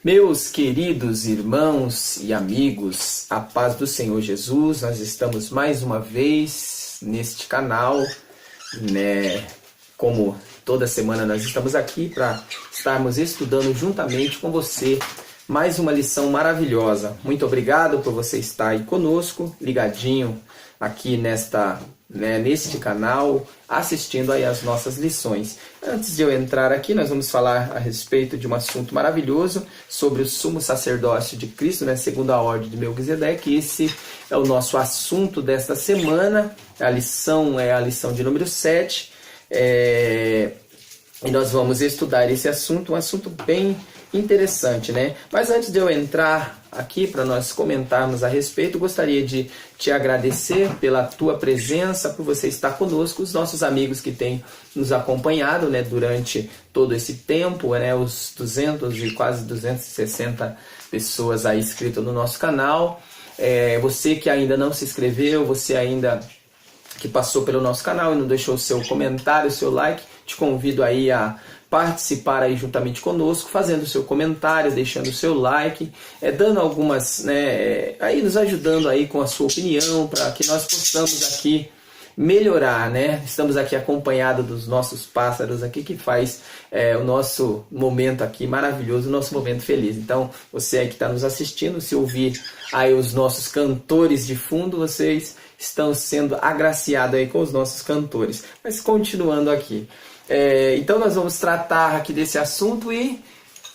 Meus queridos irmãos e amigos, a paz do Senhor Jesus, nós estamos mais uma vez neste canal, né? Como toda semana nós estamos aqui para estarmos estudando juntamente com você mais uma lição maravilhosa. Muito obrigado por você estar aí conosco, ligadinho aqui neste canal, assistindo aí as nossas lições. Antes de eu entrar aqui, nós vamos falar a respeito de um assunto maravilhoso sobre o sumo sacerdócio de Cristo, segundo a ordem de Melquisedeque. Esse é o nosso assunto desta semana. A lição é a lição de número 7. E nós vamos estudar esse assunto, um assunto bem interessante, né? Mas antes de eu entrar aqui para nós comentarmos a respeito, gostaria de te agradecer pela tua presença, por você estar conosco, os nossos amigos que têm nos acompanhado, né, durante todo esse tempo, né, os 200 e quase 260 pessoas aí inscritas no nosso canal. Você que ainda não se inscreveu, você ainda que passou pelo nosso canal e não deixou o seu comentário, o seu like, te convido aí a participar aí juntamente conosco, fazendo o seu comentário, deixando o seu like, dando algumas, aí nos ajudando aí com a sua opinião, para que nós possamos aqui melhorar, né? Estamos aqui acompanhados dos nossos pássaros aqui, que faz o nosso momento aqui maravilhoso, o nosso momento feliz. Então, você aí que está nos assistindo, se ouvir aí os nossos cantores de fundo, vocês estão sendo agraciados aí com os nossos cantores. Mas continuando aqui. Então nós vamos tratar aqui desse assunto e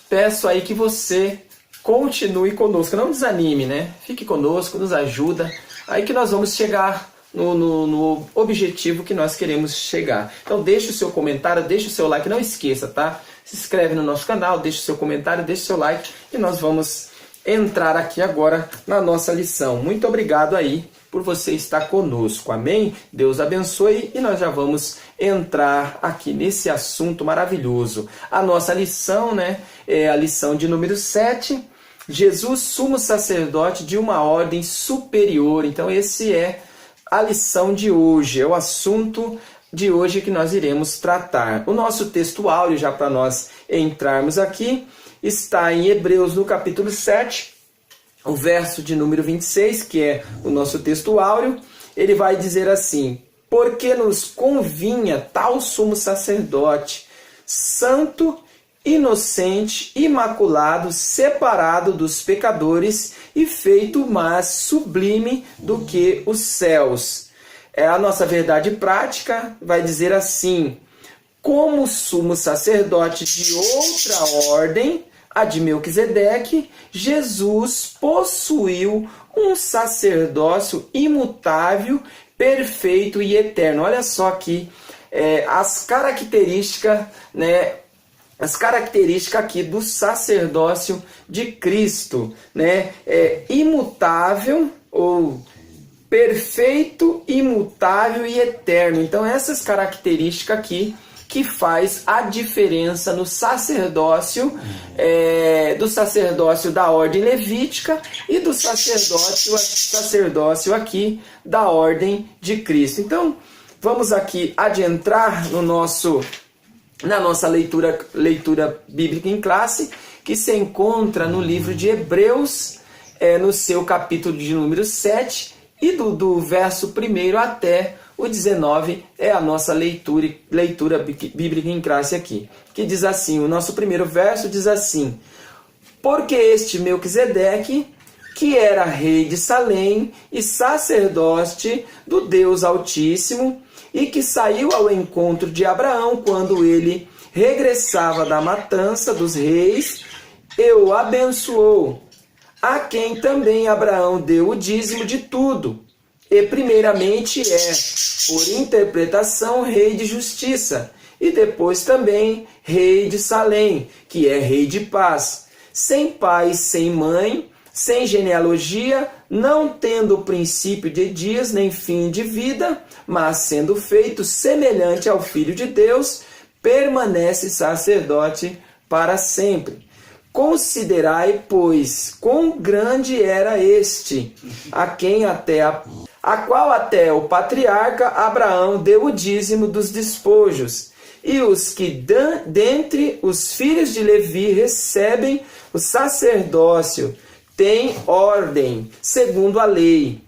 peço aí que você continue conosco, não desanime, né? Fique conosco, nos ajuda, aí que nós vamos chegar no objetivo que nós queremos chegar. Então deixe o seu comentário, deixe o seu like, não esqueça, tá? Se inscreve no nosso canal, deixe o seu comentário, deixe o seu like e nós vamos entrar aqui agora na nossa lição. Muito obrigado aí por você estar conosco, amém? Deus abençoe e nós já vamos entrar aqui nesse assunto maravilhoso. A nossa lição, é a lição de número 7, Jesus, sumo sacerdote de uma ordem superior. Então esse é a lição de hoje, é o assunto de hoje que nós iremos tratar. O nosso texto áureo, já para nós entrarmos aqui, está em Hebreus no capítulo 7, o verso de número 26, que é o nosso texto áureo. Ele vai dizer assim: porque nos convinha tal sumo sacerdote, santo, inocente, imaculado, separado dos pecadores e feito mais sublime do que os céus. A nossa verdade prática vai dizer assim: como sumo sacerdote de outra ordem, a de Melquisedeque, Jesus possuiu um sacerdócio imutável, perfeito e eterno. Olha só aqui as características, as características aqui do sacerdócio de Cristo, imutável ou perfeito, imutável e eterno. Então essas características aqui que faz a diferença no sacerdócio, do sacerdócio da ordem levítica e do sacerdócio aqui da ordem de Cristo. Então, vamos aqui adentrar na nossa leitura bíblica em classe, que se encontra no livro de Hebreus, no seu capítulo de número 7, e do verso 1 até o 19 é a nossa leitura bíblica em classe aqui, que diz assim, o nosso primeiro verso diz assim: porque este Melquisedeque, que era rei de Salém e sacerdote do Deus Altíssimo, e que saiu ao encontro de Abraão quando ele regressava da matança dos reis, e o abençoou, a quem também Abraão deu o dízimo de tudo. E primeiramente por interpretação, rei de justiça, e depois também rei de Salém, que é rei de paz, sem pai, sem mãe, sem genealogia, não tendo princípio de dias nem fim de vida, mas sendo feito semelhante ao Filho de Deus, permanece sacerdote para sempre. Considerai, pois, quão grande era este, a qual até o patriarca Abraão deu o dízimo dos despojos, E os que dentre os filhos de Levi recebem o sacerdócio têm ordem, segundo a lei,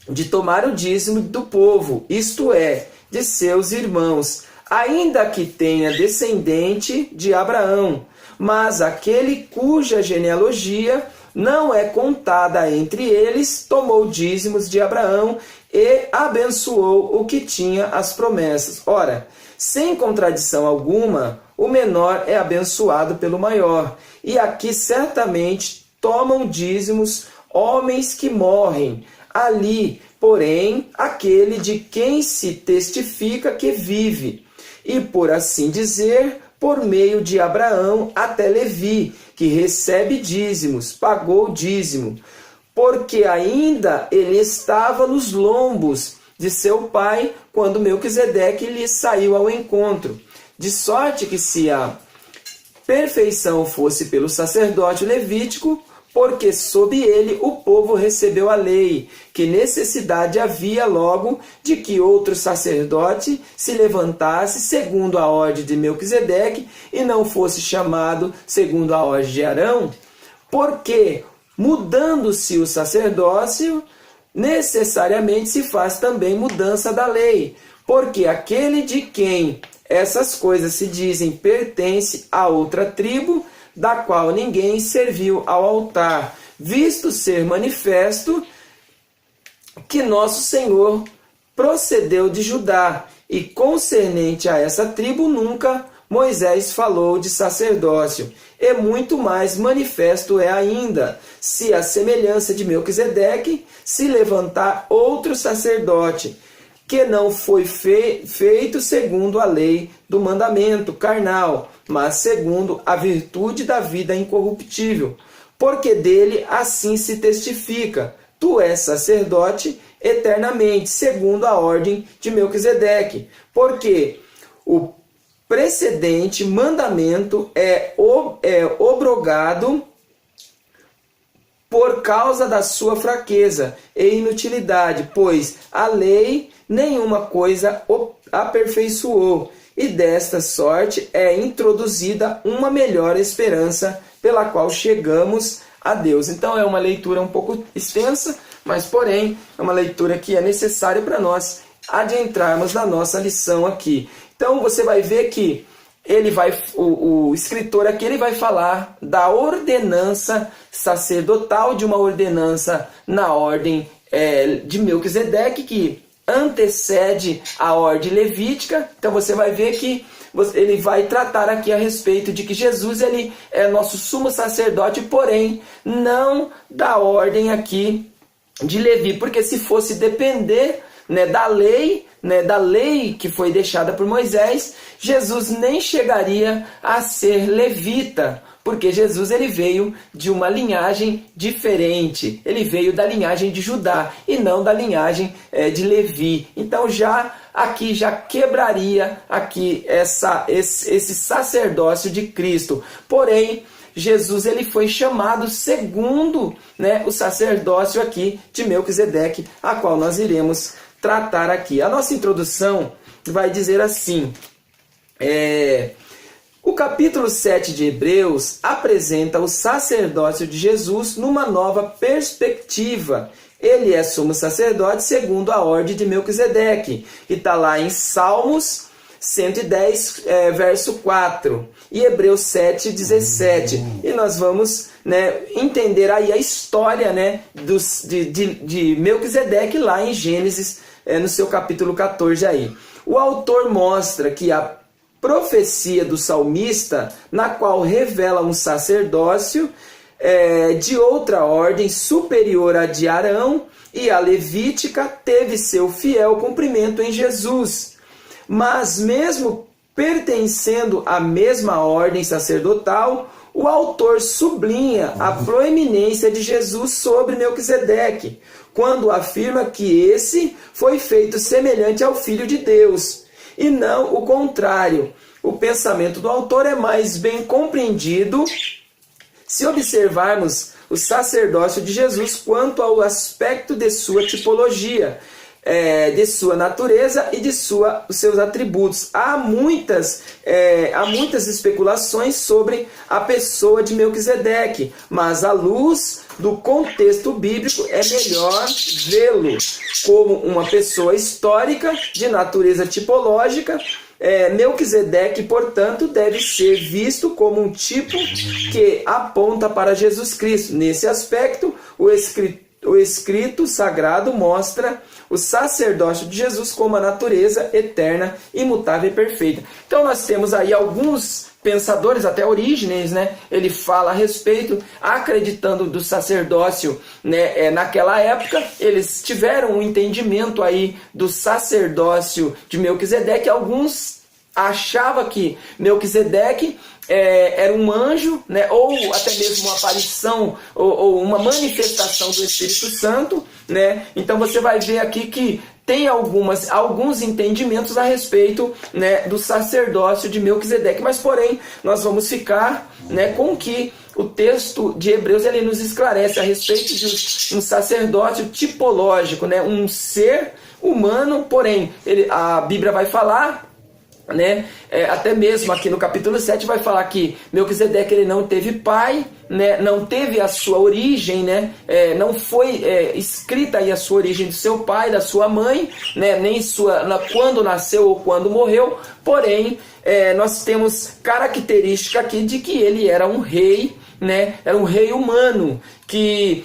de tomar o dízimo do povo, isto é, de seus irmãos, ainda que tenha descendente de Abraão. Mas aquele cuja genealogia não é contada entre eles, tomou dízimos de Abraão e abençoou o que tinha as promessas. Ora, sem contradição alguma, o menor é abençoado pelo maior. E aqui certamente tomam dízimos homens que morrem. Ali, porém, aquele de quem se testifica que vive. E por assim dizer, por meio de Abraão até Levi, que recebe dízimos, pagou dízimo, porque ainda ele estava nos lombos de seu pai, quando Melquisedeque lhe saiu ao encontro. De sorte que se a perfeição fosse pelo sacerdócio levítico, porque sob ele o povo recebeu a lei, que necessidade havia logo de que outro sacerdote se levantasse segundo a ordem de Melquisedeque e não fosse chamado segundo a ordem de Arão, porque, mudando-se o sacerdócio, necessariamente se faz também mudança da lei, porque aquele de quem essas coisas se dizem pertence a outra tribo, da qual ninguém serviu ao altar, visto ser manifesto que nosso Senhor procedeu de Judá, e concernente a essa tribo nunca Moisés falou de sacerdócio, e muito mais manifesto é ainda, se a semelhança de Melquisedeque se levantar outro sacerdote, que não foi feito segundo a lei do mandamento carnal, mas segundo a virtude da vida incorruptível. Porque dele assim se testifica: tu és sacerdote eternamente, segundo a ordem de Melquisedeque. Porque o precedente mandamento é obrogado por causa da sua fraqueza e inutilidade, pois a lei nenhuma coisa o aperfeiçoou, e desta sorte é introduzida uma melhor esperança pela qual chegamos a Deus. Então é uma leitura um pouco extensa, mas porém é uma leitura que é necessária para nós adentrarmos na nossa lição aqui. Então você vai ver que o escritor aqui ele vai falar da ordenança sacerdotal, de uma ordenança na ordem de Melquisedeque, que antecede a ordem levítica. Então você vai ver que ele vai tratar aqui a respeito de que Jesus ele é nosso sumo sacerdote, porém não da ordem aqui de Levi, porque se fosse depender da lei que foi deixada por Moisés, Jesus nem chegaria a ser levita, porque Jesus ele veio de uma linhagem diferente, ele veio da linhagem de Judá e não da linhagem de Levi. Então já quebraria aqui esse sacerdócio de Cristo. Porém, Jesus ele foi chamado segundo o sacerdócio aqui de Melquisedeque, a qual nós iremos tratar aqui. A nossa introdução vai dizer assim: o capítulo 7 de Hebreus apresenta o sacerdócio de Jesus numa nova perspectiva. Ele é sumo sacerdote segundo a ordem de Melquisedeque, e está lá em Salmos 110, verso 4, e Hebreus 7, 17. E nós vamos entender aí a história de Melquisedeque lá em Gênesis, no seu capítulo 14 aí. O autor mostra que a profecia do salmista, na qual revela um sacerdócio de outra ordem superior à de Arão e a levítica, teve seu fiel cumprimento em Jesus. Mas mesmo pertencendo à mesma ordem sacerdotal, o autor sublinha a proeminência de Jesus sobre Melquisedeque, quando afirma que esse foi feito semelhante ao Filho de Deus, e não o contrário. O pensamento do autor é mais bem compreendido se observarmos o sacerdócio de Jesus quanto ao aspecto de sua tipologia. de sua natureza e de os seus atributos. Há muitas especulações sobre a pessoa de Melquisedeque, mas à luz do contexto bíblico é melhor vê-lo como uma pessoa histórica de natureza tipológica. Melquisedeque, portanto, deve ser visto como um tipo que aponta para Jesus Cristo. Nesse aspecto, o escrito sagrado mostra o sacerdócio de Jesus como a natureza eterna, imutável e perfeita. Então nós temos aí alguns pensadores, até Orígenes, né? Ele fala a respeito, acreditando do sacerdócio, né? Naquela época, eles tiveram um entendimento aí do sacerdócio de Melquisedeque. Alguns achavam que Melquisedeque era um anjo, né, ou até mesmo uma aparição ou uma manifestação do Espírito Santo, né? Então você vai ver aqui que tem alguns entendimentos a respeito, né, do sacerdócio de Melquisedeque, mas porém nós vamos ficar, né, com que o texto de Hebreus ele nos esclarece a respeito de um sacerdócio tipológico, né, um ser humano, porém a Bíblia vai falar, né? Até mesmo aqui no capítulo 7 vai falar que Melquisedeque ele não teve pai, né? Não teve a sua origem, né? Não foi escrita aí a sua origem do seu pai, da sua mãe, né? Nem quando nasceu ou quando morreu, porém nós temos característica aqui de que ele era um rei, né? Era um rei humano que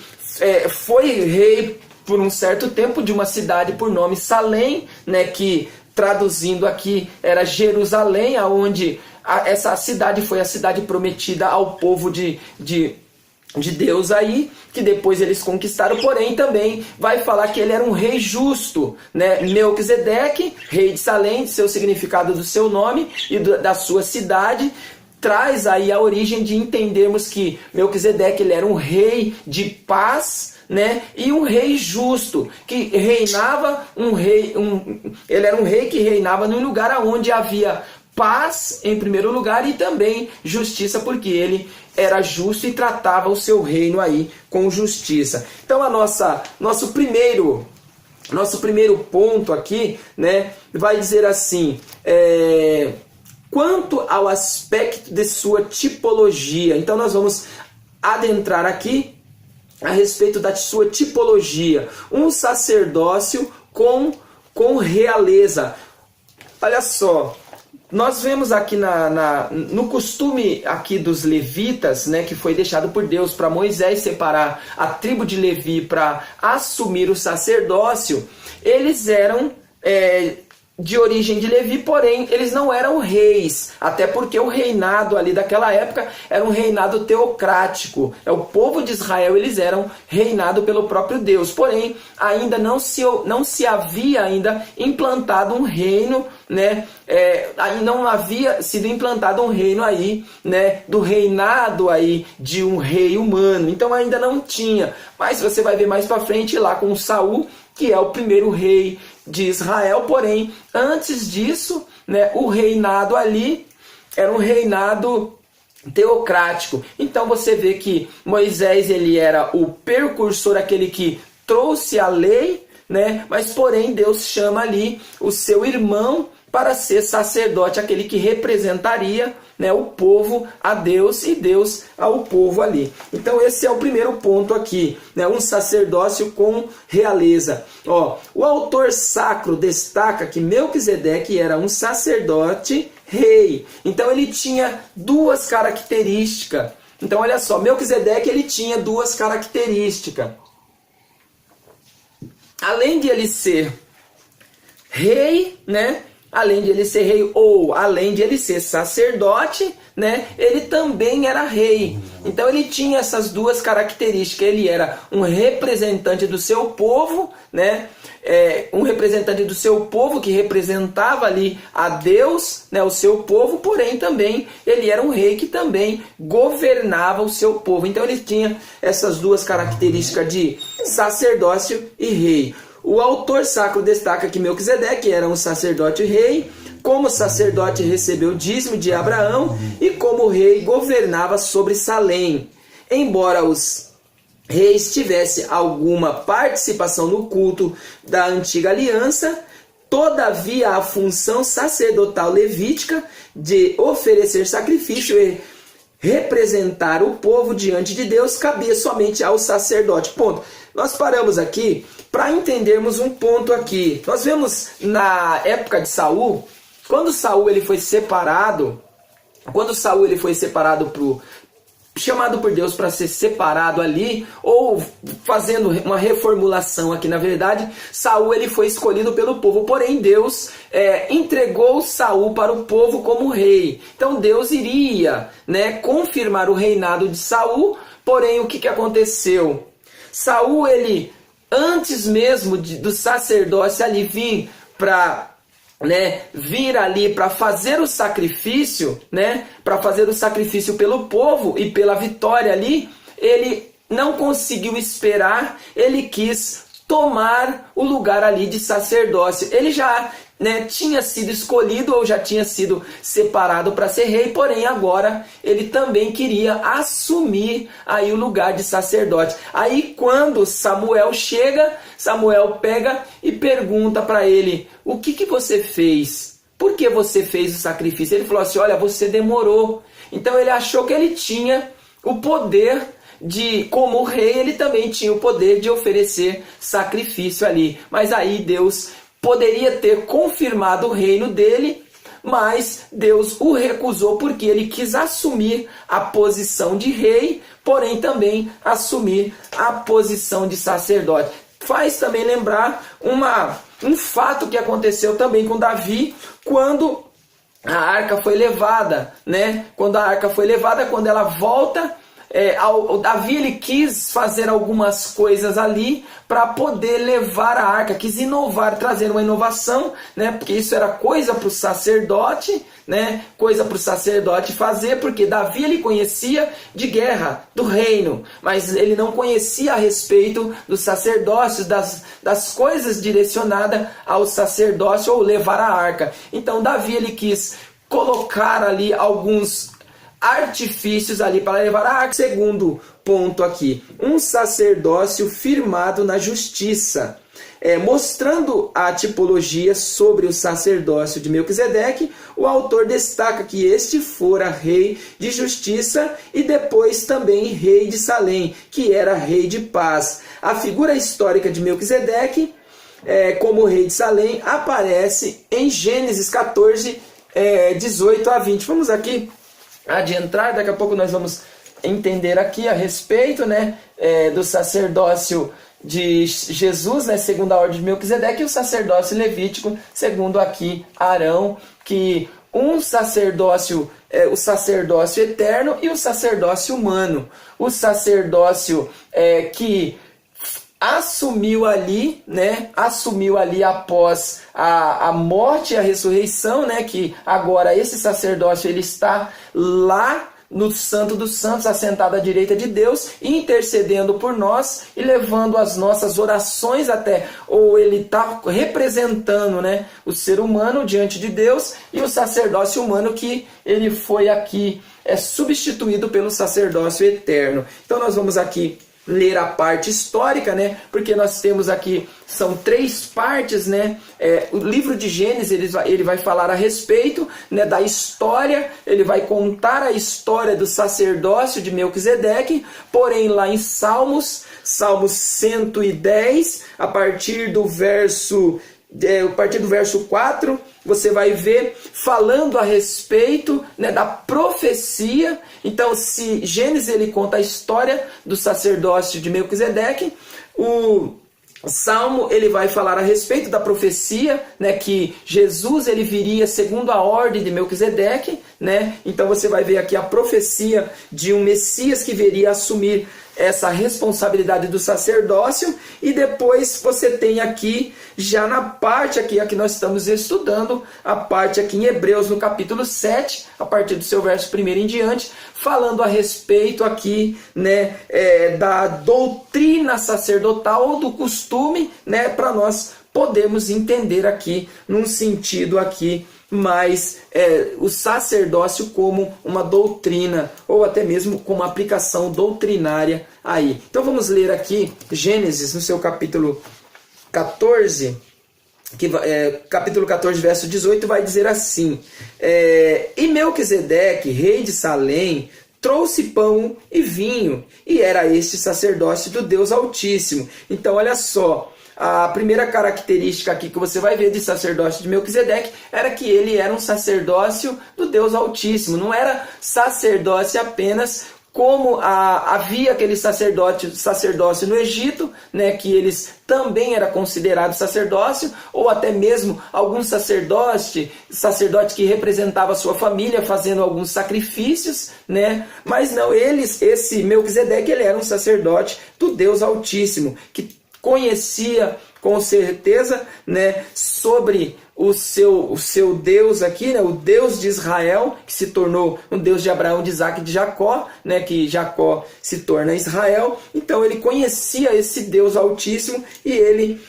foi rei por um certo tempo de uma cidade por nome Salém, né? Que traduzindo aqui, era Jerusalém, aonde essa cidade foi a cidade prometida ao povo de Deus aí, que depois eles conquistaram, porém também vai falar que ele era um rei justo, né? Melquisedeque, rei de Salém, de seu significado do seu nome e da sua cidade, traz aí a origem de entendermos que Melquisedeque ele era um rei de paz, né? E um rei justo, que reinava, ele era um rei que reinava num lugar onde havia paz em primeiro lugar e também justiça, porque ele era justo e tratava o seu reino aí com justiça. Então nosso primeiro ponto aqui, né, vai dizer assim, quanto ao aspecto de sua tipologia. Então nós vamos adentrar aqui a respeito da sua tipologia. Um sacerdócio com realeza. Olha só, nós vemos aqui no costume aqui dos levitas, né, que foi deixado por Deus para Moisés separar a tribo de Levi para assumir o sacerdócio. Eles eram de origem de Levi, porém eles não eram reis, até porque o reinado ali daquela época era um reinado teocrático. O povo de Israel, eles eram reinado pelo próprio Deus, porém ainda não se havia ainda implantado um reino, né? Não havia sido implantado um reino aí, né, do reinado aí de um rei humano, então ainda não tinha. Mas você vai ver mais para frente lá com Saul, que é o primeiro rei de Israel, porém, antes disso, né, o reinado ali era um reinado teocrático. Então você vê que Moisés ele era o precursor, aquele que trouxe a lei, né, mas porém Deus chama ali o seu irmão para ser sacerdote, aquele que representaria, né, o povo a Deus e Deus ao povo ali. Então esse é o primeiro ponto aqui, né, um sacerdócio com realeza. O autor sacro destaca que Melquisedeque era um sacerdote rei. Então ele tinha duas características. Então olha só, Melquisedeque ele tinha duas características. Além de ele ser rei, né? Além de ele ser rei ou além de ele ser sacerdote, né, ele também era rei. Então ele tinha essas duas características. Ele era um representante do seu povo, né, um representante do seu povo que representava ali a Deus, né, o seu povo, porém também ele era um rei que também governava o seu povo. Então ele tinha essas duas características de sacerdócio e rei. O autor sacro destaca que Melquisedeque era um sacerdote rei, como sacerdote recebeu o dízimo de Abraão e como rei governava sobre Salém. Embora os reis tivessem alguma participação no culto da antiga aliança. Todavia, a função sacerdotal levítica de oferecer sacrifício e representar o povo diante de Deus cabia somente ao sacerdote. Ponto. Nós paramos aqui para entendermos um ponto aqui. Nós vemos na época de Saul, quando Saul ele foi separado, chamado por Deus para ser separado ali, ou fazendo uma reformulação aqui, na verdade, Saul ele foi escolhido pelo povo, porém Deus entregou Saul para o povo como rei. Então Deus iria, confirmar o reinado de Saul, porém o que aconteceu? Saul, ele, antes mesmo do sacerdócio ali vir para vir ali para fazer o sacrifício, para fazer o sacrifício pelo povo e pela vitória ali, ele não conseguiu esperar, ele quis tomar o lugar ali de sacerdócio. Ele já tinha sido escolhido ou já tinha sido separado para ser rei, porém agora ele também queria assumir aí o lugar de sacerdote. Aí quando Samuel chega, Samuel pega e pergunta para ele: o que você fez? Por que você fez o sacrifício? Ele falou assim: olha, você demorou. Então ele achou que ele tinha o poder como rei, ele também tinha o poder de oferecer sacrifício ali. Mas aí Deus poderia ter confirmado o reino dele, mas Deus o recusou porque ele quis assumir a posição de rei, porém também assumir a posição de sacerdote. Faz também lembrar um fato que aconteceu também com Davi, quando a arca foi levada, Quando a arca foi levada, quando ela volta, o Davi ele quis fazer algumas coisas ali para poder levar a arca, quis inovar, trazer uma inovação, porque isso era coisa para o sacerdote, coisa para o sacerdote fazer, porque Davi ele conhecia de guerra, do reino, mas ele não conhecia a respeito dos sacerdócios, das coisas direcionadas ao sacerdócio ou levar a arca. Então Davi ele quis colocar ali alguns artifícios ali para levar a arca. Segundo ponto aqui, um sacerdócio firmado na justiça. Mostrando a tipologia sobre o sacerdócio de Melquisedeque, o autor destaca que este fora rei de justiça e depois também rei de Salém, que era rei de paz. A figura histórica de Melquisedeque como rei de Salém aparece em Gênesis 14, 18 a 20. Vamos aqui adiantar, daqui a pouco nós vamos entender aqui a respeito do sacerdócio de Jesus, segundo a ordem de Melquisedeque, e o sacerdócio levítico, segundo aqui Arão, que um sacerdócio o sacerdócio eterno e o sacerdócio humano. O sacerdócio que assumiu ali após a morte e a ressurreição, que agora esse sacerdócio ele está lá no Santo dos Santos, assentado à direita de Deus, intercedendo por nós e levando as nossas orações ou ele está representando o ser humano diante de Deus, e o sacerdócio humano que ele foi aqui substituído pelo sacerdócio eterno. Então nós vamos aqui ler a parte histórica, porque nós temos aqui, são 3 partes, o livro de Gênesis, ele vai falar a respeito da história, ele vai contar a história do sacerdócio de Melquisedeque, porém lá em Salmos 110, a partir do verso 4, você vai ver falando a respeito da profecia. Então, se Gênesis ele conta a história do sacerdócio de Melquisedeque, o Salmo ele vai falar a respeito da profecia, que Jesus ele viria segundo a ordem de Melquisedeque, Então você vai ver aqui a profecia de um Messias que viria assumir essa responsabilidade do sacerdócio, e depois você tem aqui, já na parte aqui a que nós estamos estudando, a parte aqui em Hebreus, no capítulo 7, a partir do seu verso 1 em diante, falando a respeito aqui, da doutrina sacerdotal ou do costume, para nós podermos entender aqui, num sentido aqui mas o sacerdócio como uma doutrina, ou até mesmo como uma aplicação doutrinária aí. Então vamos ler aqui Gênesis, no seu capítulo 14, capítulo 14, verso 18, vai dizer assim: E Melquisedeque, rei de Salém, trouxe pão e vinho, e era este sacerdócio do Deus Altíssimo. Então olha só, a primeira característica aqui que você vai ver de sacerdócio de Melquisedeque era que ele era um sacerdócio do Deus Altíssimo. Não era sacerdócio apenas como havia aquele sacerdócio no Egito, né, que eles também era considerado sacerdócio, ou até mesmo algum sacerdote que representava a sua família fazendo alguns sacrifícios, né? Mas não, esse Melquisedeque, ele era um sacerdote do Deus Altíssimo, que conhecia com certeza, né, sobre o seu Deus aqui, né, o Deus de Israel, que se tornou um Deus de Abraão, de Isaac e de Jacó, né, que Jacó se torna Israel. Então ele conhecia esse Deus Altíssimo e ele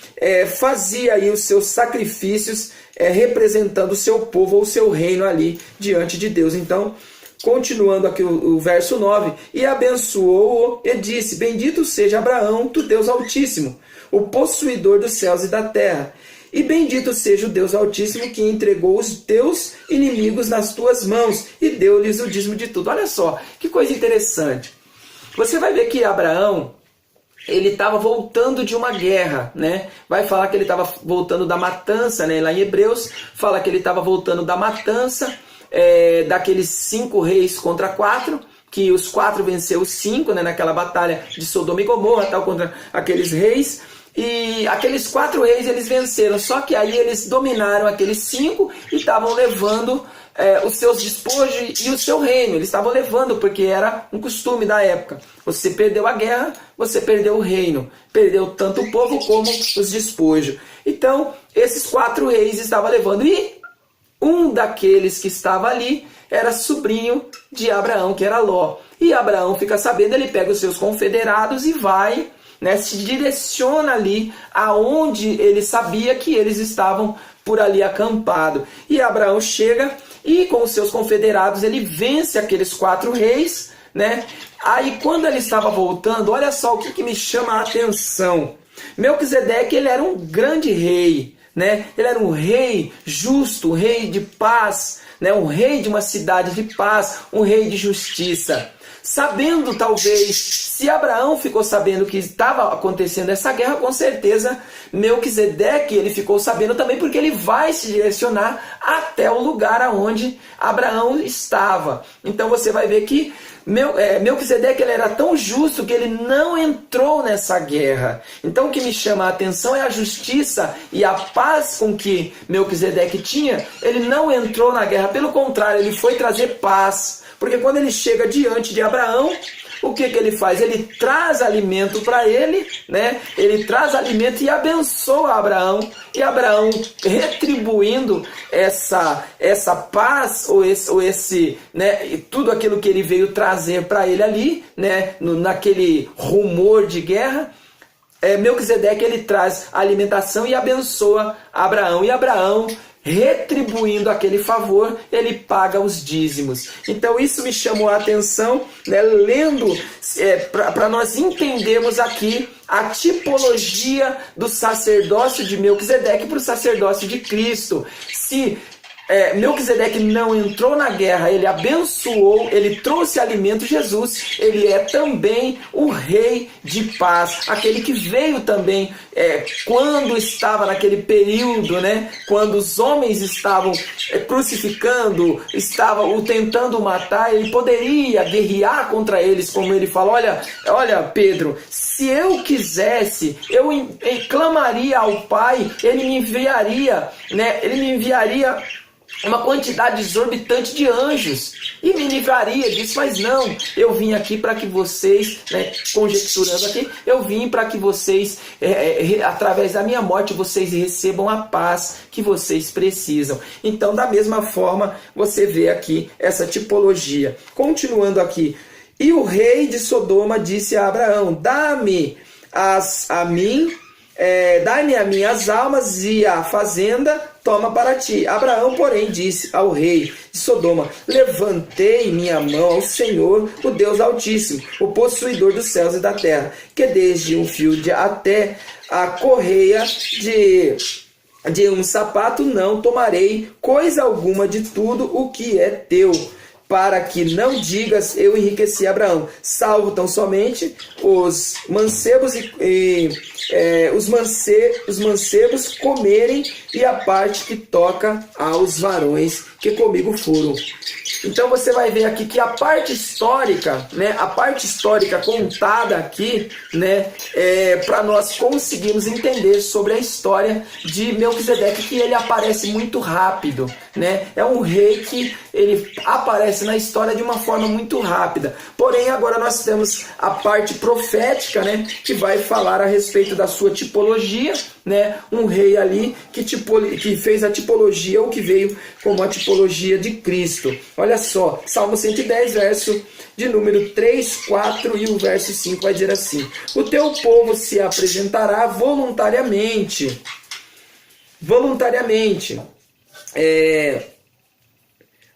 fazia aí os seus sacrifícios representando o seu povo ou o seu reino ali diante de Deus. Então, continuando aqui o verso 9, e abençoou-o e disse: Bendito seja Abraão, do Deus Altíssimo, o possuidor dos céus e da terra. E bendito seja o Deus Altíssimo que entregou os teus inimigos nas tuas mãos e deu-lhes o dízimo de tudo. Olha só, que coisa interessante. Você vai ver que Abraão, ele estava voltando de uma guerra, né? Vai falar que ele estava voltando da matança, né? Lá em Hebreus fala que ele estava voltando da matança, daqueles 5 reis contra 4, que os 4 venceu os 5, né, naquela batalha de Sodoma e Gomorra, tal, contra aqueles reis. E aqueles 4 reis eles venceram, só que aí eles dominaram aqueles 5 e estavam levando os seus despojos e o seu reino. Eles estavam levando, porque era um costume da época. Você perdeu a guerra, você perdeu o reino. Perdeu tanto o povo como os despojos. Então, esses 4 reis estavam levando. E um daqueles que estava ali era sobrinho de Abraão, que era Ló. E Abraão fica sabendo, ele pega os seus confederados e vai, né, se direciona ali aonde ele sabia que eles estavam por ali acampados. E Abraão chega e com os seus confederados ele vence aqueles 4 reis, né? Aí quando ele estava voltando, olha só o que me chama a atenção. Melquisedeque, ele era um grande rei, né? Ele era um rei justo, um rei de paz, né? Um rei de uma cidade de paz, um rei de justiça. Sabendo, talvez, se Abraão ficou sabendo que estava acontecendo essa guerra, com certeza Melquisedeque, ele ficou sabendo também, porque ele vai se direcionar até o lugar aonde Abraão estava. Então você vai ver que Melquisedeque, ele era tão justo que ele não entrou nessa guerra. Então o que me chama a atenção é a justiça e a paz com que Melquisedeque tinha. Ele não entrou na guerra, pelo contrário, ele foi trazer paz. Porque quando ele chega diante de Abraão, o que ele faz? Ele traz alimento para ele, né? Ele traz alimento e abençoa Abraão. E Abraão, retribuindo essa paz, ou esse, né, tudo aquilo que ele veio trazer para ele ali, né, naquele rumor de guerra, Melquisedeque, ele traz alimentação e abençoa Abraão. E Abraão, retribuindo aquele favor, ele paga os dízimos. Então isso me chamou a atenção, né, lendo, para nós entendermos aqui a tipologia do sacerdócio de Melquisedeque para o sacerdócio de Cristo. Se Melquisedeque não entrou na guerra, ele abençoou, ele trouxe alimento. Jesus, ele é também o rei de paz, aquele que veio também quando estava naquele período, né, quando os homens estavam crucificando, estavam o tentando matar, ele poderia guerrear contra eles, como ele fala: olha Pedro, se eu quisesse, eu clamaria ao Pai, ele me enviaria, né, uma quantidade exorbitante de anjos e me livraria disso, mas não, eu vim aqui para que vocês, né, conjecturando aqui, eu vim para que vocês, através da minha morte, vocês recebam a paz que vocês precisam. Então, da mesma forma, você vê aqui essa tipologia. Continuando aqui, e o rei de Sodoma disse a Abraão: dá-me a mim as almas e a fazenda toma para ti. Abraão, porém, disse ao rei de Sodoma: levantei minha mão ao Senhor, o Deus Altíssimo, o possuidor dos céus e da terra, que desde um fio até a correia de um sapato não tomarei coisa alguma de tudo o que é teu, para que não digas, eu enriqueci Abraão, salvo tão somente os mancebos os mancebos comerem, e a parte que toca aos varões que comigo foram. Então você vai ver aqui que a parte histórica, né, a parte histórica contada aqui, né, para nós conseguirmos entender sobre a história de Melquisedeque, que ele aparece muito rápido, né? É um rei que ele aparece na história de uma forma muito rápida. Porém, agora nós temos a parte profética, né, que vai falar a respeito da sua tipologia, né? Um rei ali que fez a tipologia, ou que veio como a tipologia de Cristo. Olha só, Salmo 110, verso de número 3, 4 e o verso 5 vai dizer assim: o teu povo se apresentará voluntariamente.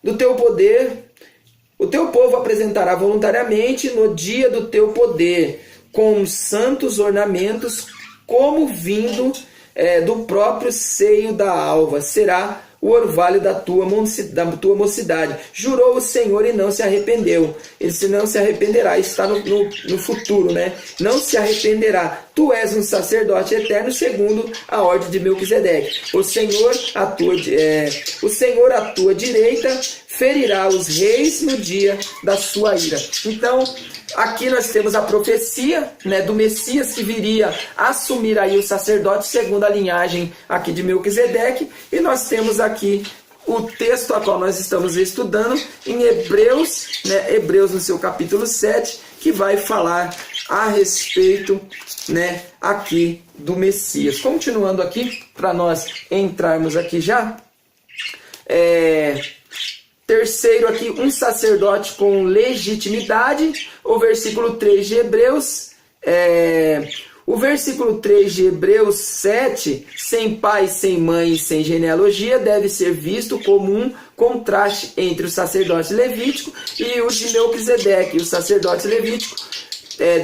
Do teu poder, o teu povo apresentará voluntariamente no dia do teu poder, com santos ornamentos, como vindo do próprio seio da alva. Será o orvalho da tua mocidade. Jurou o Senhor e não se arrependeu. Ele não se arrependerá. Está no futuro, né? Não se arrependerá. Tu és um sacerdote eterno segundo a ordem de Melquisedeque. O Senhor, à tua direita, ferirá os reis no dia da sua ira. Então, aqui nós temos a profecia, né, do Messias que viria assumir aí o sacerdote segundo a linhagem aqui de Melquisedeque, e nós temos aqui o texto a qual nós estamos estudando em Hebreus, né, Hebreus no seu capítulo 7, que vai falar a respeito, né, aqui do Messias. Continuando aqui, para nós entrarmos aqui já, terceiro aqui, um sacerdote com legitimidade, o versículo 3 de Hebreus, o versículo 3 de Hebreus 7, sem pai, sem mãe e sem genealogia, deve ser visto como um contraste entre o sacerdote levítico e o de Melquisedeque. O sacerdote levítico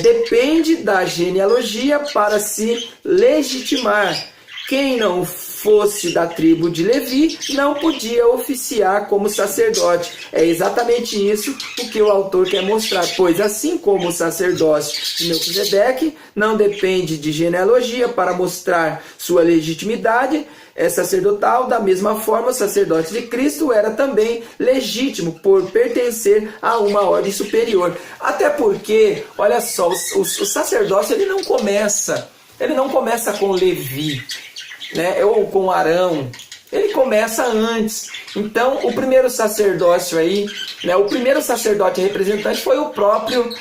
depende da genealogia para se legitimar. Quem não fosse da tribo de Levi não podia oficiar como sacerdote. É exatamente isso o que o autor quer mostrar, pois assim como o sacerdócio de Melquisedeque não depende de genealogia para mostrar sua legitimidade sacerdotal, da mesma forma o sacerdote de Cristo era também legítimo por pertencer a uma ordem superior. Até porque, olha só, o sacerdócio ele não começa com Levi, né, ou com Arão, ele começa antes. Então, o primeiro sacerdócio aí, né, o primeiro sacerdote representante foi o próprio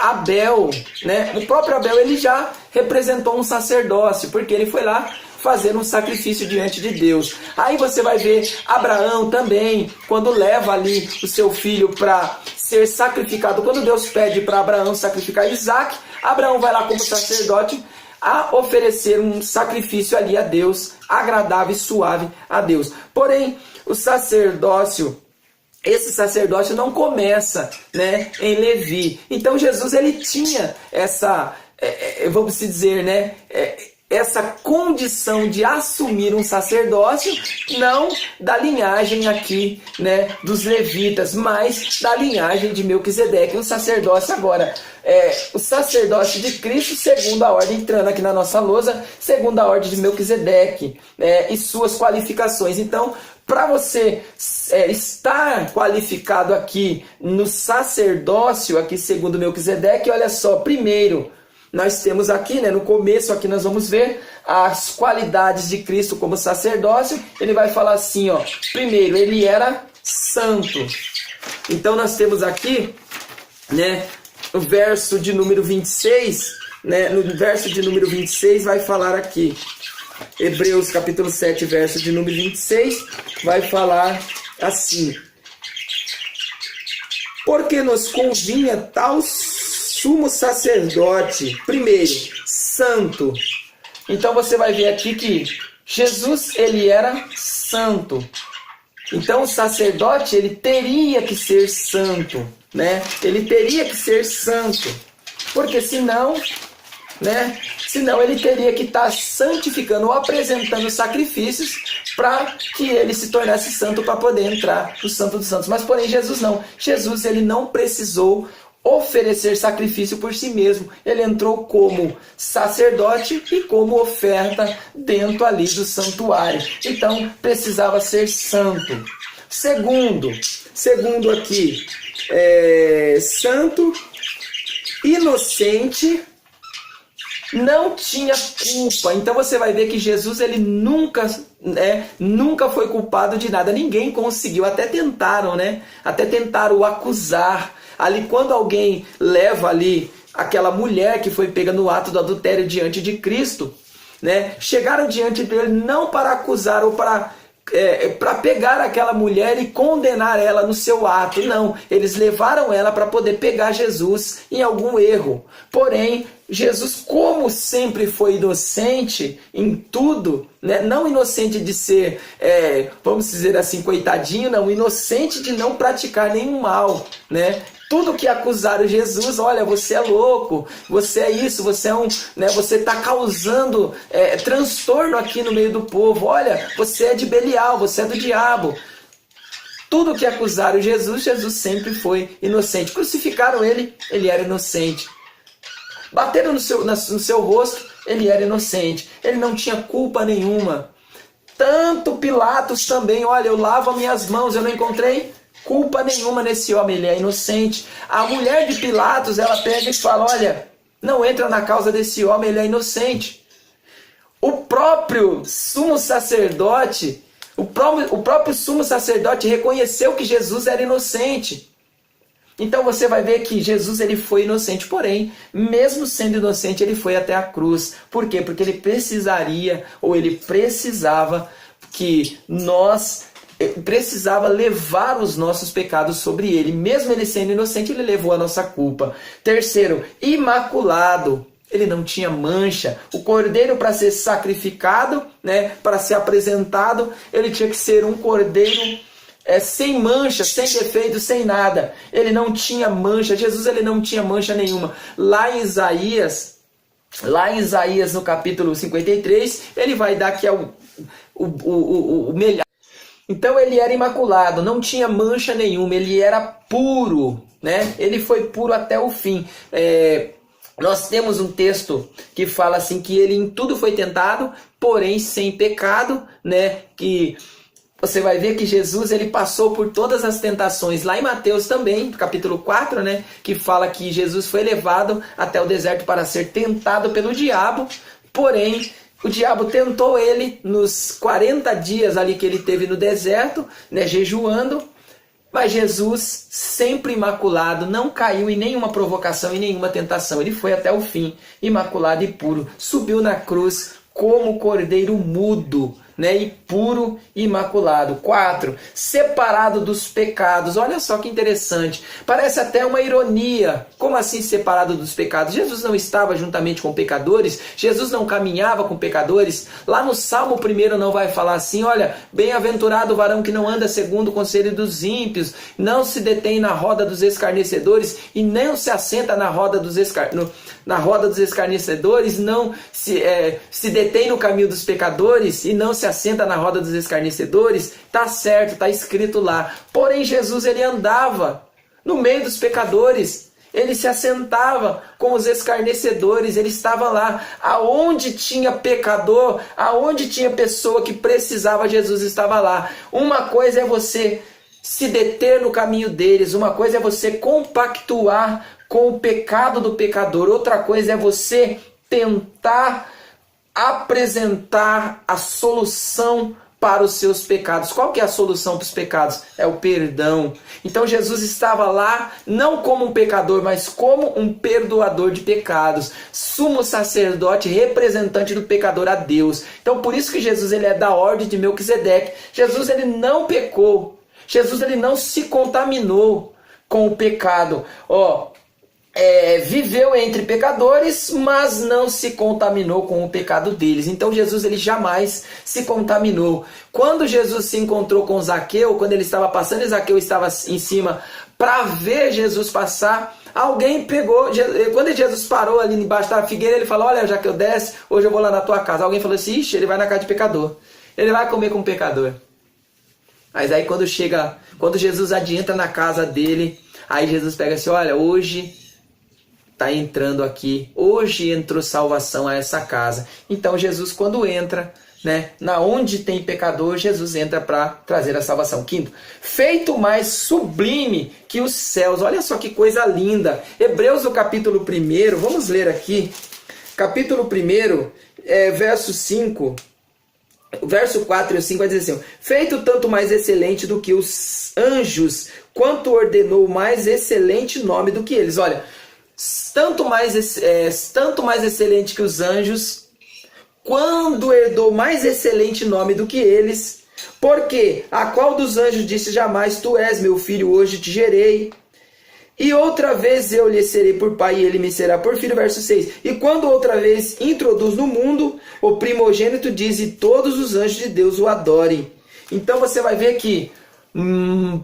Abel, né? O próprio Abel ele já representou um sacerdócio, porque ele foi lá fazer um sacrifício diante de Deus. Aí você vai ver Abraão também, quando leva ali o seu filho para ser sacrificado, quando Deus pede para Abraão sacrificar Isaac, Abraão vai lá como sacerdote a oferecer um sacrifício ali a Deus, agradável e suave a Deus. Porém, o sacerdócio, esse sacerdócio não começa, né, em Levi. Então Jesus ele tinha essa, vamos dizer, né, essa condição de assumir um sacerdócio, não da linhagem aqui, né, dos levitas, mas da linhagem de Melquisedeque, um sacerdócio agora, o sacerdócio de Cristo segundo a ordem, entrando aqui na nossa lousa, segundo a ordem de Melquisedeque, e suas qualificações. Então, para você estar qualificado aqui no sacerdócio, aqui segundo Melquisedeque, olha só, primeiro, nós temos aqui, né, no começo aqui nós vamos ver as qualidades de Cristo como sacerdócio. Ele vai falar assim, ó, primeiro, ele era santo. Então nós temos aqui, né, o verso de número 26, né, no verso de número 26 vai falar aqui, Hebreus capítulo 7, verso de número 26, vai falar assim: porque nos convinha tal sumo sacerdote, primeiro, santo. Então você vai ver aqui que Jesus, ele era santo. Então o sacerdote, ele teria que ser santo, né? Ele teria que ser santo, porque senão, né? Senão ele teria que estar santificando ou apresentando sacrifícios para que ele se tornasse santo para poder entrar no Santo dos Santos. Mas porém Jesus não. Jesus, ele não precisou oferecer sacrifício por si mesmo. Ele entrou como sacerdote e como oferta dentro ali do santuário. Então precisava ser santo. Segundo aqui, santo, inocente, não tinha culpa. Então você vai ver que Jesus, ele nunca foi culpado de nada. Ninguém conseguiu, até tentaram, né? Até tentaram o acusar. Ali quando alguém leva ali aquela mulher que foi pega no ato do adultério diante de Cristo, né? Chegaram diante dele não para acusar ou para pegar aquela mulher e condenar ela no seu ato. Não, eles levaram ela para poder pegar Jesus em algum erro. Porém, Jesus, como sempre foi inocente em tudo, né? Não inocente de ser, vamos dizer assim, coitadinho, não, inocente de não praticar nenhum mal, né? Tudo que acusaram Jesus, olha, você é louco, você é isso, você é você está causando transtorno aqui no meio do povo, olha, você é de Belial, você é do diabo. Tudo que acusaram Jesus, Jesus sempre foi inocente. Crucificaram ele, ele era inocente. Bateram no seu rosto, ele era inocente. Ele não tinha culpa nenhuma. Tanto Pilatos também, olha, eu lavo as minhas mãos, eu não encontrei culpa nenhuma nesse homem, ele é inocente. A mulher de Pilatos, ela pega e fala, olha, não entra na causa desse homem, ele é inocente. O próprio sumo sacerdote, o próprio sumo sacerdote reconheceu que Jesus era inocente. Então você vai ver que Jesus, ele foi inocente, porém, mesmo sendo inocente, ele foi até a cruz. Por quê? Porque ele precisava que precisava levar os nossos pecados sobre ele. Mesmo ele sendo inocente, ele levou a nossa culpa. Terceiro, imaculado. Ele não tinha mancha. O cordeiro, para ser sacrificado, né, para ser apresentado, ele tinha que ser um cordeiro sem mancha, sem defeito, sem nada. Ele não tinha mancha. Jesus, ele não tinha mancha nenhuma. Lá em Isaías no capítulo 53, ele vai dar que é o melhor. Então ele era imaculado, não tinha mancha nenhuma, ele era puro, né? Ele foi puro até o fim. Nós temos um texto que fala assim que ele em tudo foi tentado, porém sem pecado, né? Que você vai ver que Jesus, ele passou por todas as tentações. Lá em Mateus também, capítulo 4, né? Que fala que Jesus foi levado até o deserto para ser tentado pelo diabo, porém o diabo tentou ele nos 40 dias ali que ele teve no deserto, né, jejuando, mas Jesus, sempre imaculado, não caiu em nenhuma provocação, em nenhuma tentação. Ele foi até o fim, imaculado e puro. Subiu na cruz como cordeiro mudo, né, e puro e imaculado. 4. Separado dos pecados. Olha só que interessante. Parece até uma ironia. Como assim separado dos pecados? Jesus não estava juntamente com pecadores? Jesus não caminhava com pecadores? Lá no Salmo 1 não vai falar assim, olha, bem-aventurado o varão que não anda segundo o conselho dos ímpios, não se detém na roda dos escarnecedores e não se assenta na roda dos escarnecedores, não se detém no caminho dos pecadores e não se assenta na roda dos escarnecedores. Tá certo, tá escrito lá. Porém Jesus, ele andava no meio dos pecadores, ele se assentava com os escarnecedores, ele estava lá. Aonde tinha pecador, aonde tinha pessoa que precisava, Jesus estava lá. Uma coisa é você se deter no caminho deles, uma coisa é você compactuar com o pecado do pecador, outra coisa é você tentar apresentar a solução para os seus pecados. Qual que é a solução para os pecados? É o perdão. Então Jesus estava lá não como um pecador, mas como um perdoador de pecados, sumo sacerdote, representante do pecador a Deus. Então por isso que Jesus, ele é da ordem de Melquisedeque. Jesus, ele não pecou. Jesus, ele não se contaminou com o pecado. viveu entre pecadores, mas não se contaminou com o pecado deles. Então Jesus ele jamais se contaminou. Quando Jesus se encontrou com Zaqueu, quando ele estava passando e Zaqueu estava em cima para ver Jesus passar, alguém pegou, quando Jesus parou ali embaixo da figueira, ele falou: olha, Zaqueu, desce, hoje eu vou lá na tua casa. Alguém falou assim: ixi, ele vai na casa de pecador, ele vai comer com pecador. Mas aí quando Jesus adentra na casa dele, aí Jesus pega assim: olha, hoje está entrando aqui, hoje entrou salvação a essa casa. Então Jesus, quando entra, na onde tem pecador, Jesus entra para trazer a salvação. Quinto, feito mais sublime que os céus. Olha só que coisa linda. Hebreus, o capítulo 1, vamos ler aqui. Capítulo 1, verso 5. O verso 4 e 5 vai dizer assim: feito tanto mais excelente do que os anjos, quanto ordenou mais excelente nome do que eles. Olha, tanto mais excelente que os anjos, quando herdou mais excelente nome do que eles, porque a qual dos anjos disse jamais: tu és meu filho, hoje te gerei. E outra vez eu lhe serei por pai e ele me será por filho. Verso 6. E quando outra vez introduz no mundo, o primogênito diz: e todos os anjos de Deus o adorem. Então você vai ver que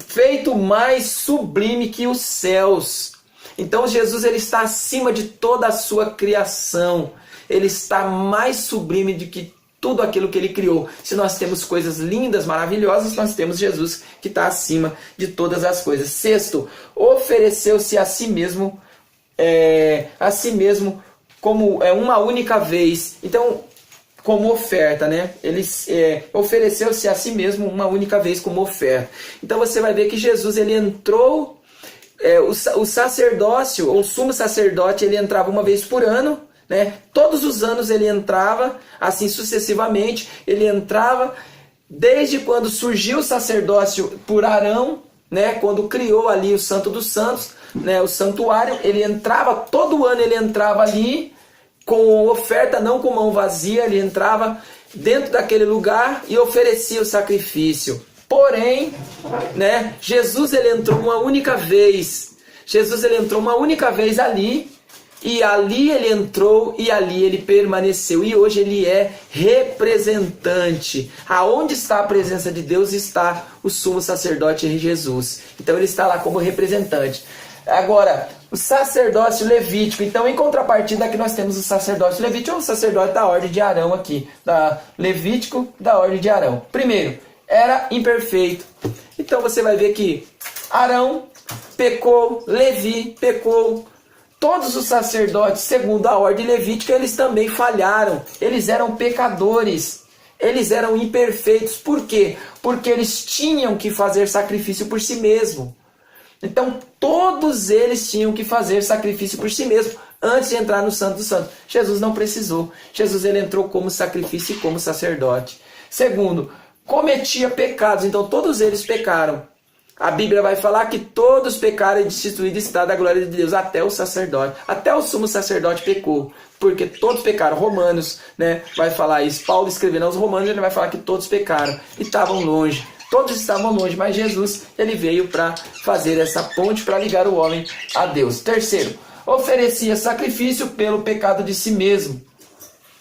feito mais sublime que os céus. Então Jesus ele está acima de toda a sua criação. Ele está mais sublime do que tudo aquilo que ele criou. Se nós temos coisas lindas, maravilhosas, nós temos Jesus que está acima de todas as coisas. Sexto, ofereceu-se a si mesmo como uma única vez. Então, como oferta, Ele ofereceu-se a si mesmo uma única vez como oferta. Então você vai ver que Jesus ele entrou. O sacerdócio, ou sumo sacerdote, ele entrava uma vez por ano, Todos os anos ele entrava, assim sucessivamente, ele entrava, desde quando surgiu o sacerdócio por Arão, quando criou ali o Santo dos Santos, o santuário, ele entrava, todo ano ele entrava ali, com oferta, não com mão vazia, ele entrava dentro daquele lugar e oferecia o sacrifício. Porém, Jesus ele entrou uma única vez. Jesus ele entrou uma única vez ali, e ali ele entrou e ali ele permaneceu. E hoje ele é representante. Aonde está a presença de Deus está o sumo sacerdote Jesus. Então ele está lá como representante. Agora, o sacerdócio levítico. Então, em contrapartida, aqui nós temos o sacerdócio levítico, ou o sacerdote da ordem de Arão aqui. Levítico da ordem de Arão. Primeiro, era imperfeito. Então você vai ver que Arão pecou, Levi pecou. Todos os sacerdotes, segundo a ordem levítica, eles também falharam. Eles eram pecadores. Eles eram imperfeitos. Por quê? Porque eles tinham que fazer sacrifício por si mesmo. Então todos eles tinham que fazer sacrifício por si mesmo antes de entrar no Santo dos Santos. Jesus não precisou. Jesus ele entrou como sacrifício e como sacerdote. Segundo, cometia pecados. Então todos eles pecaram. A Bíblia vai falar que todos pecaram e destituídos está da glória de Deus, até o sacerdote, até o sumo sacerdote pecou, porque todos pecaram. Romanos, vai falar isso. Paulo escrevendo aos Romanos, ele vai falar que todos pecaram e estavam longe. Todos estavam longe, mas Jesus ele veio para fazer essa ponte para ligar o homem a Deus. Terceiro, oferecia sacrifício pelo pecado de si mesmo.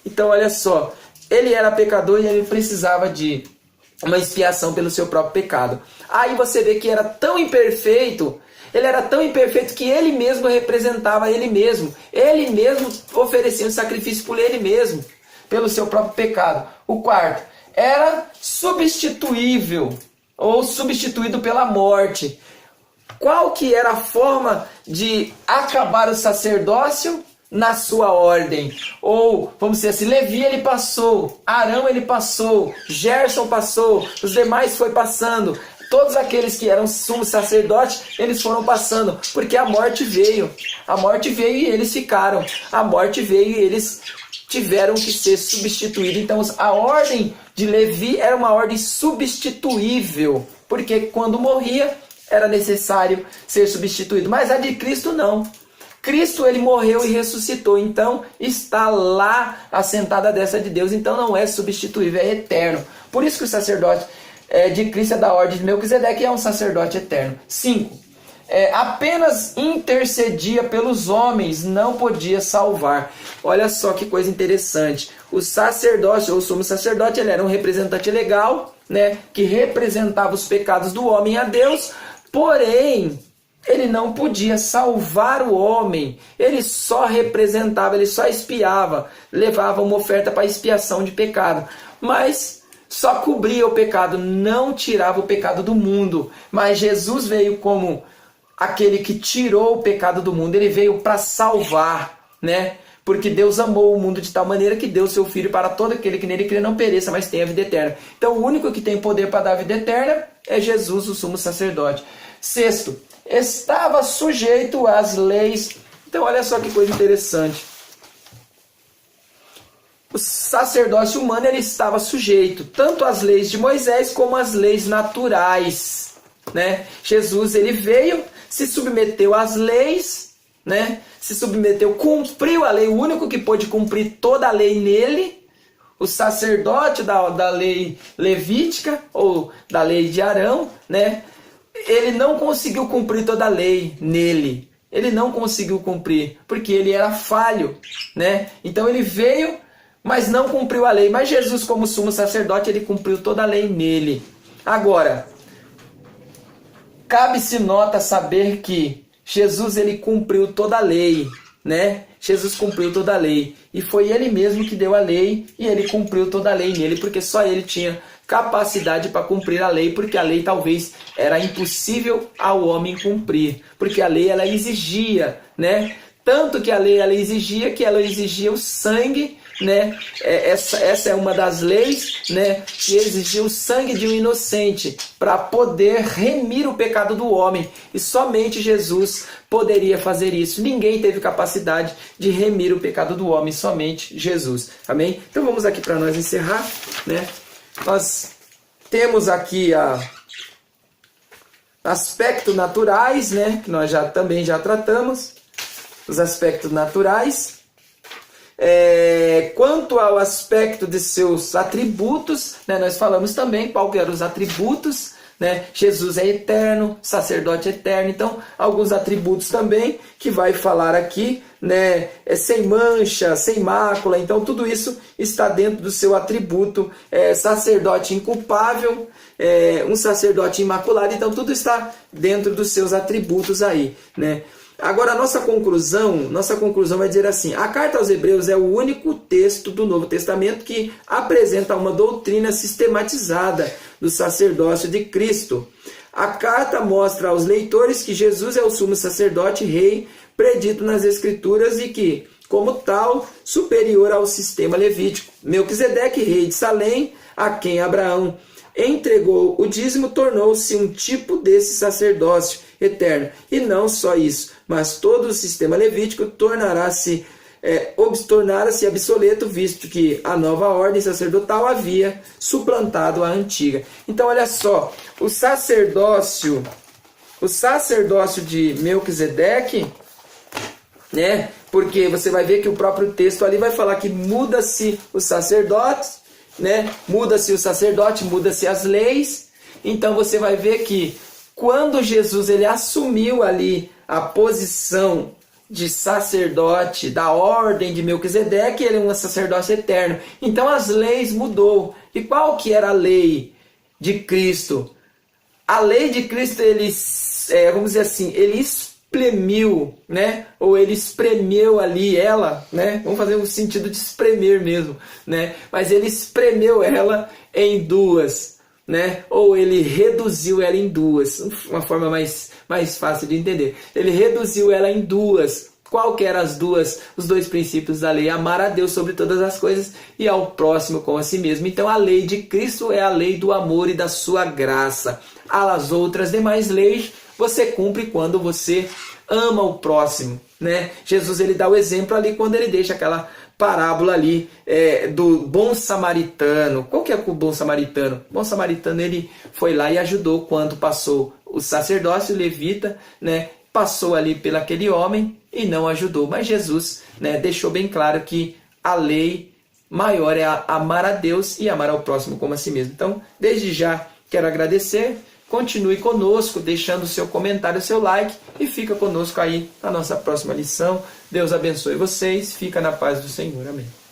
Então olha só, ele era pecador e ele precisava de uma expiação pelo seu próprio pecado. Aí você vê que era tão imperfeito, ele era tão imperfeito que ele mesmo representava ele mesmo. Ele mesmo oferecia um sacrifício por ele mesmo, pelo seu próprio pecado. O quarto, era substituível, ou substituído pela morte. Qual que era a forma de acabar o sacerdócio? Na sua ordem. Ou, vamos dizer assim, Levi ele passou, Arão ele passou, Gerson passou, os demais foi passando. Todos aqueles que eram sumos sacerdotes, eles foram passando, porque a morte veio. A morte veio e eles ficaram. A morte veio e eles tiveram que ser substituídos. Então a ordem de Levi era uma ordem substituível, porque quando morria era necessário ser substituído. Mas a de Cristo não. Cristo ele morreu e ressuscitou, então está lá assentado à destra de Deus, então não é substituível, é eterno. Por isso que o sacerdote de Cristo é da ordem de Melquisedeque e é um sacerdote eterno. 5. apenas intercedia pelos homens, não podia salvar. Olha só que coisa interessante. O sacerdócio, ou sumo sacerdote, ele era um representante legal, né, que representava os pecados do homem a Deus, porém, ele não podia salvar o homem, ele só representava, ele só espiava, levava uma oferta para expiação de pecado, mas só cobria o pecado, não tirava o pecado do mundo. Mas Jesus veio como aquele que tirou o pecado do mundo, ele veio para salvar, né? Porque Deus amou o mundo de tal maneira que deu seu Filho para todo aquele que nele crê não pereça, mas tenha a vida eterna. Então o único que tem poder para dar a vida eterna é Jesus, o sumo sacerdote. Sexto, estava sujeito às leis. Então olha só que coisa interessante. O sacerdócio humano ele estava sujeito tanto às leis de Moisés como às leis naturais, né? Jesus ele veio, se submeteu às leis, né? Se submeteu, cumpriu a lei. O único que pôde cumprir toda a lei nele, o sacerdote da lei levítica ou da lei de Arão, né? Ele não conseguiu cumprir toda a lei nele. Ele não conseguiu cumprir porque ele era falho, né? Então ele veio, mas não cumpriu a lei. Mas Jesus, como sumo sacerdote, ele cumpriu toda a lei nele. Agora, cabe-se nota saber que Jesus ele cumpriu toda a lei, né? Jesus cumpriu toda a lei. E foi ele mesmo que deu a lei e ele cumpriu toda a lei nele, porque só ele tinha capacidade para cumprir a lei, porque a lei talvez era impossível ao homem cumprir, porque a lei ela exigia, né? Tanto que a lei ela exigia o sangue, né? Essa é uma das leis, né? Que exigia o sangue de um inocente para poder remir o pecado do homem. E somente Jesus poderia fazer isso. Ninguém teve capacidade de remir o pecado do homem, somente Jesus. Amém? Então vamos aqui para nós encerrar, né? Nós temos aqui aspectos naturais, né? Que nós também já tratamos. Os aspectos naturais. Quanto ao aspecto de seus atributos, né, nós falamos também qual que eram os atributos, né? Jesus é eterno, sacerdote eterno, então alguns atributos também que vai falar aqui, né? Sem mancha, sem mácula, então tudo isso está dentro do seu atributo, sacerdote inculpável, um sacerdote imaculado, então tudo está dentro dos seus atributos aí, né? Agora, a nossa conclusão vai dizer assim: a carta aos Hebreus é o único texto do Novo Testamento que apresenta uma doutrina sistematizada do sacerdócio de Cristo. A carta mostra aos leitores que Jesus é o sumo sacerdote rei predito nas Escrituras e que, como tal, superior ao sistema levítico. Melquisedeque, rei de Salém, a quem Abraão entregou o dízimo, tornou-se um tipo desse sacerdócio eterno. E não só isso, mas todo o sistema levítico tornara-se obsoleto, visto que a nova ordem sacerdotal havia suplantado a antiga. Então olha só, o sacerdócio de Melquisedeque, né? Porque você vai ver que o próprio texto ali vai falar que muda-se os sacerdotes, né? Muda-se o sacerdote, muda-se as leis. Então você vai ver que quando Jesus ele assumiu ali a posição de sacerdote da ordem de Melquisedeque, ele é um sacerdócio eterno. Então as leis mudou. E qual que era a lei de Cristo? A lei de Cristo, ele, vamos dizer assim, ele espremiu, né? Ou ele espremeu ali ela, né? Vamos fazer um sentido de espremer mesmo, né? Mas ele espremeu ela em duas, né? Ou ele reduziu ela em duas, uma forma mais fácil de entender. Ele reduziu ela em duas. Qual que eram os dois princípios da lei? Amar a Deus sobre todas as coisas e ao próximo como a si mesmo. Então a lei de Cristo é a lei do amor e da sua graça. As outras demais leis você cumpre quando você ama o próximo, né? Jesus ele dá o exemplo ali quando ele deixa aquela parábola ali do bom samaritano. Qual que é o bom samaritano? O bom samaritano ele foi lá e ajudou quando passou o sacerdócio levita, né? Passou ali pelo aquele homem e não ajudou. Mas Jesus, né, deixou bem claro que a lei maior é amar a Deus e amar ao próximo como a si mesmo. Então, desde já quero agradecer continue conosco, deixando o seu comentário, o seu like, e fica conosco aí na nossa próxima lição. Deus abençoe vocês, fica na paz do Senhor. Amém.